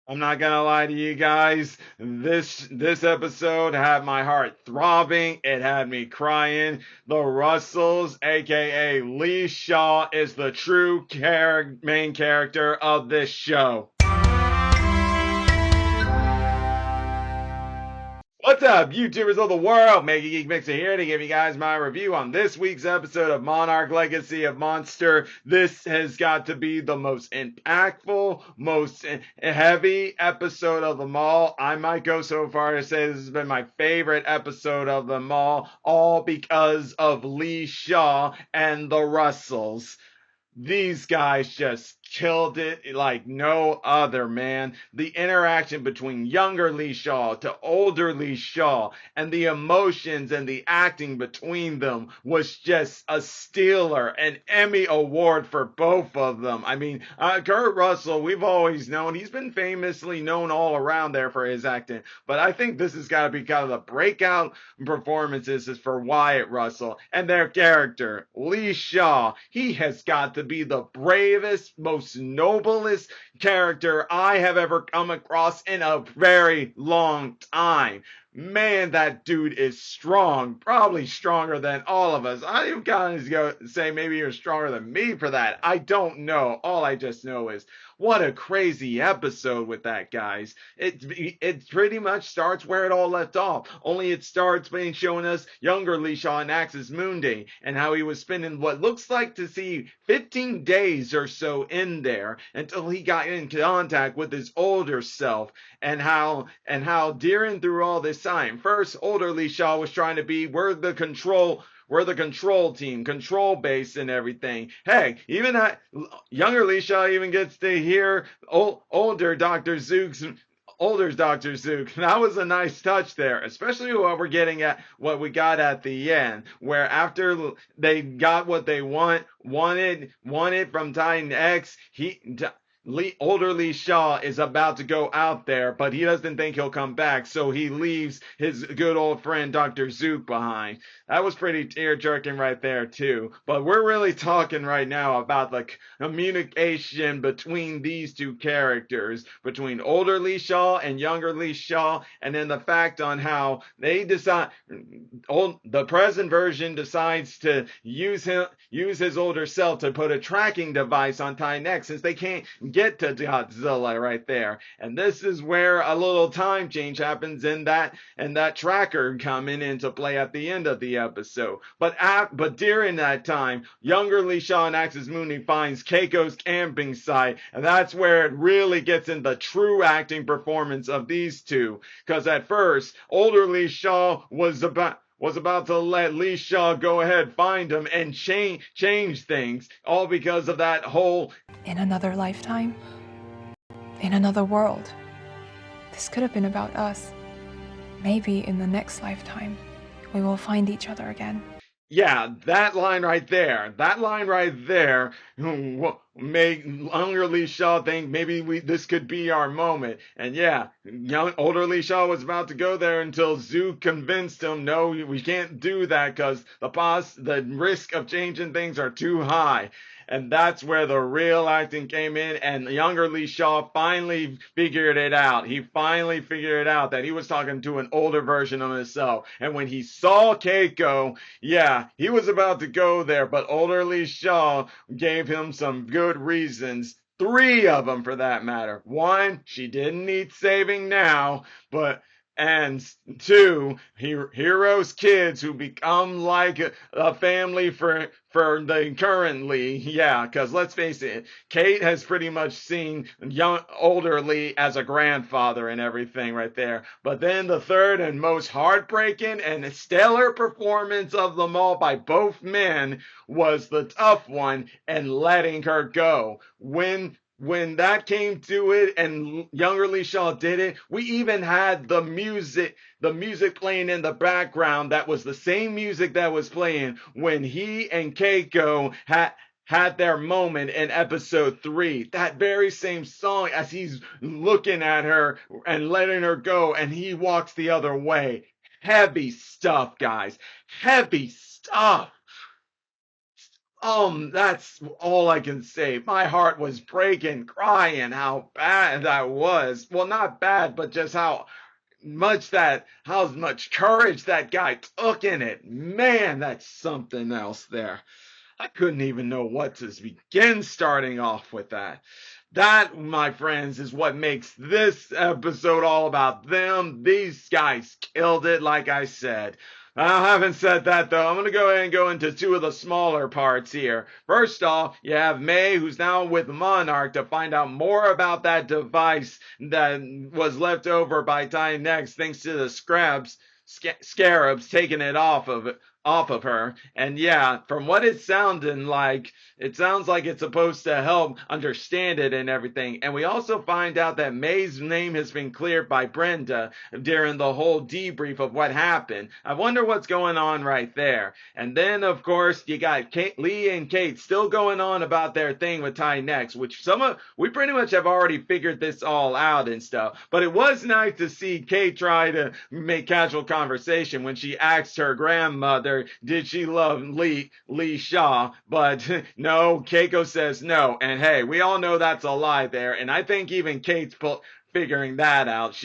I'm not gonna lie to you guys. This episode had my heart throbbing. It had me crying. The Russells, aka Lee Shaw, is the true main character of this show. What's up, YouTubers of the world? MegaGeekMixer here to give you guys my review on this week's episode of Monarch Legacy of Monster. This has got to be the most impactful, most heavy episode of them all. I might go so far as to say this has been my favorite episode of them all because of Lee Shaw and the Russells. These guys just killed it like no other, man. The interaction between younger Lee Shaw to older Lee Shaw and the emotions and the acting between them was just a stealer, an Emmy award for both of them. I mean, Kurt Russell, we've always known, he's been famously known all around there for his acting, but I think this has got to be kind of the breakout performances is for Wyatt Russell and their character, Lee Shaw. He has got to be the bravest, most noblest character I have ever come across in a very long time. Man, that dude is strong. Probably stronger than all of us. I even kind of go say maybe you're stronger than me for that. I don't know. All I just know is what a crazy episode with that, guys. It pretty much starts where it all left off. Only it starts by showing us younger Lee Shaw and Axis Mundi and how he was spending what looks like to see 15 days or so in there until he got in contact with his older self, and how during through all this time, first older Lee Shaw was trying to be we're the control team, control base, and everything. Hey, even that younger Lee Shaw even gets to hear older Dr. Zook. That was a nice touch there, especially what we're getting at, what we got at the end, where after they got what they wanted from Titan X, older Lee Shaw is about to go out there, but he doesn't think he'll come back, so he leaves his good old friend Dr. Zook behind. That was pretty tear-jerking right there, too. But we're really talking right now about the communication between these two characters, between older Lee Shaw and younger Lee Shaw, and then the fact on how the present version decides to use his older self to put a tracking device on Titan X, since they can't get to Godzilla right there. And this is where a little time change happens in that tracker coming into play at the end of the episode. But during that time, younger Lee Shaw and Axis Mooney finds Keiko's camping site, and that's where it really gets in the true acting performance of these two. Because at first, older Lee Shaw was about to let Lee Shaw go ahead, find him, and change things, all because of that whole in another lifetime, in another world. This could have been about us. Maybe in the next lifetime, we will find each other again. Yeah, that line right there made younger Lee Shaw think maybe this could be our moment. And yeah, older Lee Shaw was about to go there until Zook convinced him, no, we can't do that because the risk of changing things are too high. And that's where the real acting came in, and younger Lee Shaw finally figured it out. He finally figured out that he was talking to an older version of himself. And when he saw Keiko, yeah, he was about to go there, but older Lee Shaw gave him some good reasons. 3 of them, for that matter. 1, she didn't need saving now, and 2, heroes' kids who become like a family for the currently, yeah, because let's face it, Kate has pretty much seen older Lee as a grandfather and everything right there. But then the third and most heartbreaking and stellar performance of them all by both men was the tough one and letting her go. When that came to it and younger Lee Shaw did it, we even had the music playing in the background that was the same music that was playing when he and Keiko had their moment in episode 3. That very same song as he's looking at her and letting her go and he walks the other way. Heavy stuff, guys. Heavy stuff. That's all I can say. My heart was breaking, crying how bad that was. Well, not bad, but just how much courage that guy took in it. Man, that's something else there. I couldn't even know what to begin starting off with that. That, my friends, is what makes this episode all about them. These guys killed it, like I said. I haven't said that though. I'm going to go ahead and go into two of the smaller parts here. First off, you have May, who's now with Monarch, to find out more about that device that was left over by Time Next thanks to the scarabs taking it off of her. And yeah, from what it sounds like it's supposed to help understand it and everything. And we also find out that May's name has been cleared by Brenda during the whole debrief of what happened. I wonder what's going on right there. And then, of course, you got Lee and Kate still going on about their thing with Ty Next, which we pretty much have already figured this all out and stuff. But it was nice to see Kate try to make casual conversation when she asked her grandmother, did she love Lee Shaw? But no, Keiko says no. And hey, we all know that's a lie there. And I think even Kate's figuring that out.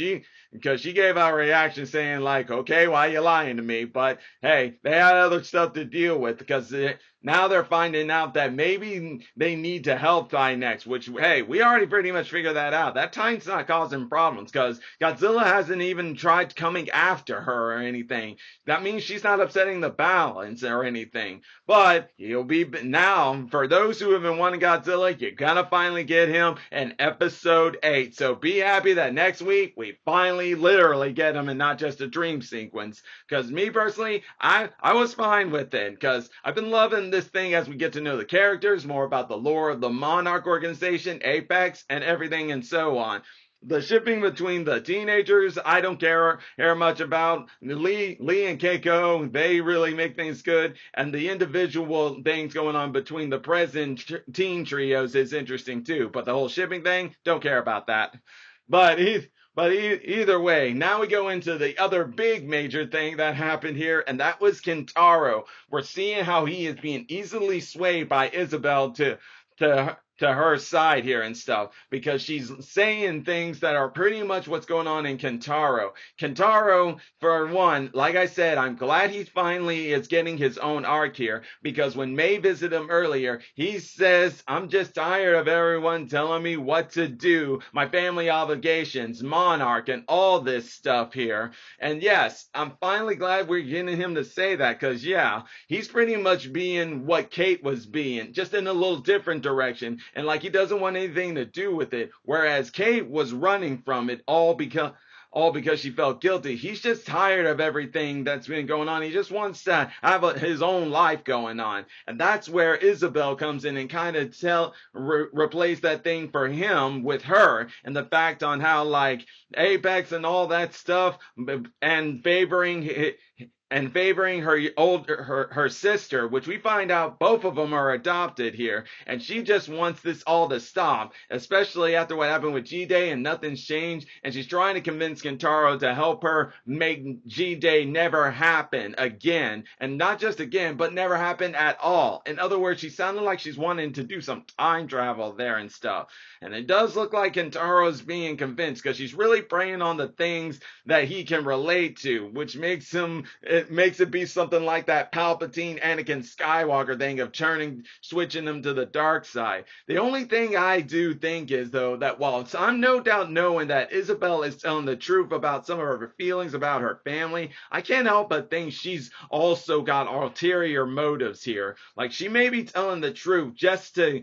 Because she gave out a reaction saying like, okay, why are you lying to me? But hey, they had other stuff to deal with because now they're finding out that maybe they need to help Ty Next, which, hey, we already pretty much figured that out. That Tyne's not causing problems because Godzilla hasn't even tried coming after her or anything. That means she's not upsetting the balance or anything. But he'll be now, for those who have been wanting Godzilla, you're gonna finally get him in episode 8. So be happy that next week we finally literally get him and not just a dream sequence. Because me personally, I was fine with it because I've been loving this thing as we get to know the characters, more about the lore of the Monarch organization, Apex, and everything and so on. The shipping between the teenagers, I don't care much about. Lee and Keiko, they really make things good. And the individual things going on between the present teen trios is interesting too. But the whole shipping thing, don't care about that. But either way, now we go into the other big major thing that happened here, and that was Kentaro. We're seeing how he is being easily swayed by Isabel to her side here and stuff, because she's saying things that are pretty much what's going on in Kentaro. Kentaro, for one, like I said, I'm glad he finally is getting his own arc here, because when May visited him earlier, he says, I'm just tired of everyone telling me what to do, my family obligations, Monarch, and all this stuff here. And yes, I'm finally glad we're getting him to say that, because yeah, he's pretty much being what Kate was being, just in a little different direction. And like he doesn't want anything to do with it, whereas Kate was running from it all because she felt guilty. He's just tired of everything that's been going on. He just wants to have his own life going on. And that's where Isabel comes in and kind of replace that thing for him with her, and the fact on how like Apex and all that stuff and favoring her sister, which we find out both of them are adopted here, and she just wants this all to stop, especially after what happened with G-Day and nothing's changed, and she's trying to convince Kentaro to help her make G-Day never happen again, and not just again, but never happen at all. In other words, she sounded like she's wanting to do some time travel there and stuff, and it does look like Kentaro's being convinced, because she's really preying on the things that he can relate to, which makes it be something like that Palpatine Anakin Skywalker thing of switching them to the dark side. The only thing I do think is, though, that while I'm no doubt knowing that Isabel is telling the truth about some of her feelings about her family, I can't help but think she's also got ulterior motives here. Like, she may be telling the truth just to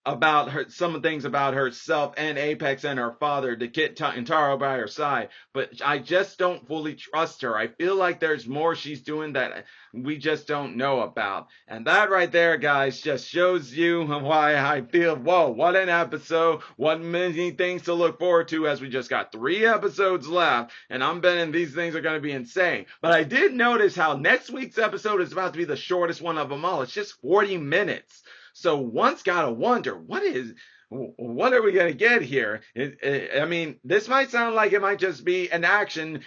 about some things about herself and Apex and her father to get Kentaro by her side, but I just don't fully trust her. I feel like there's more she's doing that we just don't know about. And that right there, guys, just shows you why I feel, whoa, what an episode, what many things to look forward to, as we just got 3 episodes left, and I'm betting these things are going to be insane. But I did notice how next week's episode is about to be the shortest one of them all. It's just 40 minutes. So one's gotta wonder, what are we going to get here? I mean, this might sound like it might just be an action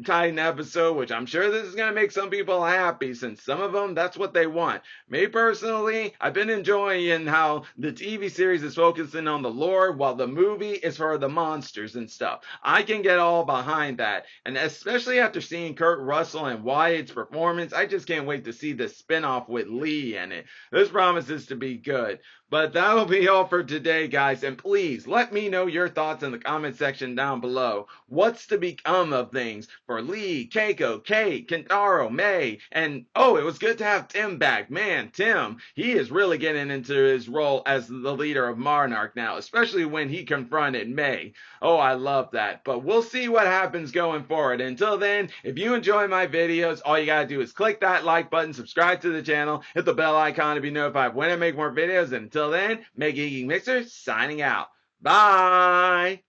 Titan episode, which I'm sure this is going to make some people happy since some of them, that's what they want. Me personally, I've been enjoying how the TV series is focusing on the lore while the movie is for the monsters and stuff. I can get all behind that. And especially after seeing Kurt Russell and Wyatt's performance, I just can't wait to see the spinoff with Lee in it. This promises to be good. But that'll be all for today, guys. And please let me know your thoughts in the comment section down below. What's to become of things for Lee, Keiko, Kate, Kentaro, May, and oh, it was good to have Tim back. Man, Tim, he is really getting into his role as the leader of Monarch now, especially when he confronted May. Oh, I love that. But we'll see what happens going forward. Until then, if you enjoy my videos, all you gotta do is click that like button, subscribe to the channel, hit the bell icon to be notified when I make more videos, and until then, MegaGeekMixer signing out. Bye!